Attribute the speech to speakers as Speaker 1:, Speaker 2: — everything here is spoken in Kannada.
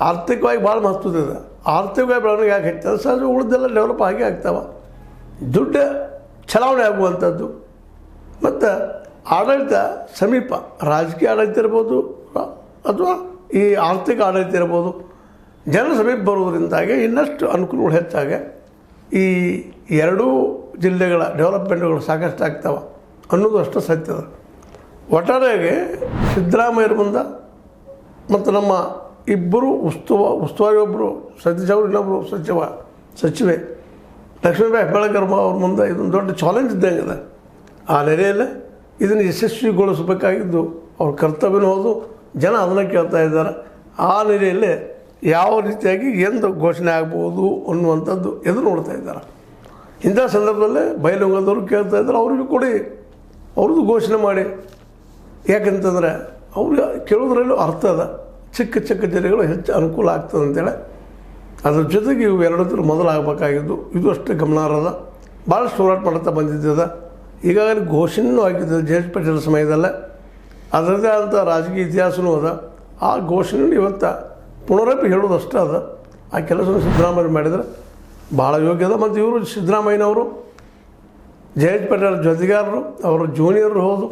Speaker 1: ಆರ್ಥಿಕವಾಗಿ ಭಾಳ ಮಹತ್ವದ ಇದೆ. ಆರ್ಥಿಕವಾಗಿ ಬೆಳವಣಿಗೆ ಯಾಕೆ ಹೆಚ್ಚು ಸಹಜ ಉಳಿದೆಲ್ಲ ಡೆವಲಪ್ ಆಗೇ ಆಗ್ತಾವೆ. ದುಡ್ಡು ಚಲಾವಣೆ ಆಗುವಂಥದ್ದು ಮತ್ತು ಆಡಳಿತ ಸಮೀಪ, ರಾಜಕೀಯ ಆಡಳಿತ ಇರ್ಬೋದು ಅಥವಾ ಈ ಆರ್ಥಿಕ ಆಡಳಿತ ಇರ್ಬೋದು, ಜನರ ಸಮೀಪ ಬರೋದ್ರಿಂದಾಗಿ ಇನ್ನಷ್ಟು ಅನುಕೂಲಗಳು ಹೆಚ್ಚಾಗೆ ಈ ಎರಡೂ ಜಿಲ್ಲೆಗಳ ಡೆವಲಪ್ಮೆಂಟ್ಗಳು ಸಾಕಷ್ಟು ಆಗ್ತಾವೆ ಅನ್ನೋದು ಅಷ್ಟು ಸತ್ಯದ. ಒಟ್ಟಾರೆಯಾಗಿ ಸಿದ್ದರಾಮಯ್ಯರ ಮುಂದೆ ಮತ್ತು ನಮ್ಮ ಇಬ್ಬರು ಉಸ್ತುವಾರಿ ಒಬ್ಬರು ಸತೀಶ್ ಅವರು, ಇನ್ನೊಬ್ಬರು ಸಚಿವೆ ಲಕ್ಷ್ಮೀಬಾಯಿ ಹೆಬ್ಬಾಳ್ಕರ್ ಅವ್ರ ಮುಂದೆ ಇದೊಂದು ದೊಡ್ಡ ಚಾಲೆಂಜ್ ಇದ್ದಂಗಿದೆ. ಆ ನೆಲೆಯಲ್ಲಿ ಇದನ್ನು ಯಶಸ್ವಿಗೊಳಿಸಬೇಕಾಗಿದ್ದು ಅವ್ರ ಕರ್ತವ್ಯನೂ ಹೌದು. ಜನ ಅದನ್ನು ಕೇಳ್ತಾ ಇದ್ದಾರೆ. ಆ ನೆಲೆಯಲ್ಲಿ ಯಾವ ರೀತಿಯಾಗಿ ಎಂದು ಘೋಷಣೆ ಆಗ್ಬೋದು ಅನ್ನುವಂಥದ್ದು ಎದುರು ನೋಡ್ತಾ ಇದ್ದಾರೆ. ಇಂಥ ಸಂದರ್ಭದಲ್ಲೇ ಬಯಲುಂಗದವರು ಕೇಳ್ತಾ ಇದ್ದಾರೆ, ಅವ್ರಿಗೂ ಕೊಡಿ, ಅವ್ರದ್ದು ಘೋಷಣೆ ಮಾಡಿ. ಯಾಕಂತಂದರೆ ಅವ್ರಿಗೆ ಕೇಳೋದ್ರಲ್ಲೂ ಅರ್ಥ ಅದ. ಚಿಕ್ಕ ಚಿಕ್ಕ ಜಿಲ್ಲೆಗಳು ಹೆಚ್ಚು ಅನುಕೂಲ ಆಗ್ತದೆ ಅಂತೇಳಿ. ಅದ್ರ ಜೊತೆಗೆ ಇವು ಎರಡತ್ರ ಮೊದಲಾಗಬೇಕಾಗಿದ್ದು ಇದು ಅಷ್ಟು ಗಮನಾರ್ಹದ. ಭಾಳಷ್ಟು ಹೋರಾಟ ಮಾಡ್ತಾ ಬಂದಿದ್ದದ. ಈಗಾಗಲೇ ಘೋಷಣೆಯೂ ಆಗಿದ್ದು ಜೆ.ಎಚ್. ಪಟೇಲ್ ಸಮಯದಲ್ಲೇ. ಅದರದ್ದೇ ಆದಂಥ ರಾಜಕೀಯ ಇತಿಹಾಸವೂ ಅದ. ಆ ಘೋಷಣೆಯನ್ನು ಇವತ್ತು ಪುನರಪಿ ಹೇಳೋದು ಅಷ್ಟೇ ಅದ. ಆ ಕೆಲಸವನ್ನು ಸಿದ್ದರಾಮಯ್ಯ ಮಾಡಿದರೆ ಭಾಳ ಯೋಗ್ಯದ. ಮತ್ತು ಇವರು ಸಿದ್ದರಾಮಯ್ಯನವರು ಜೆ.ಎಚ್. ಪಟೇಲ್ ಜೊತೆಗಾರರು, ಅವರ ಜೂನಿಯರು ಹೌದು.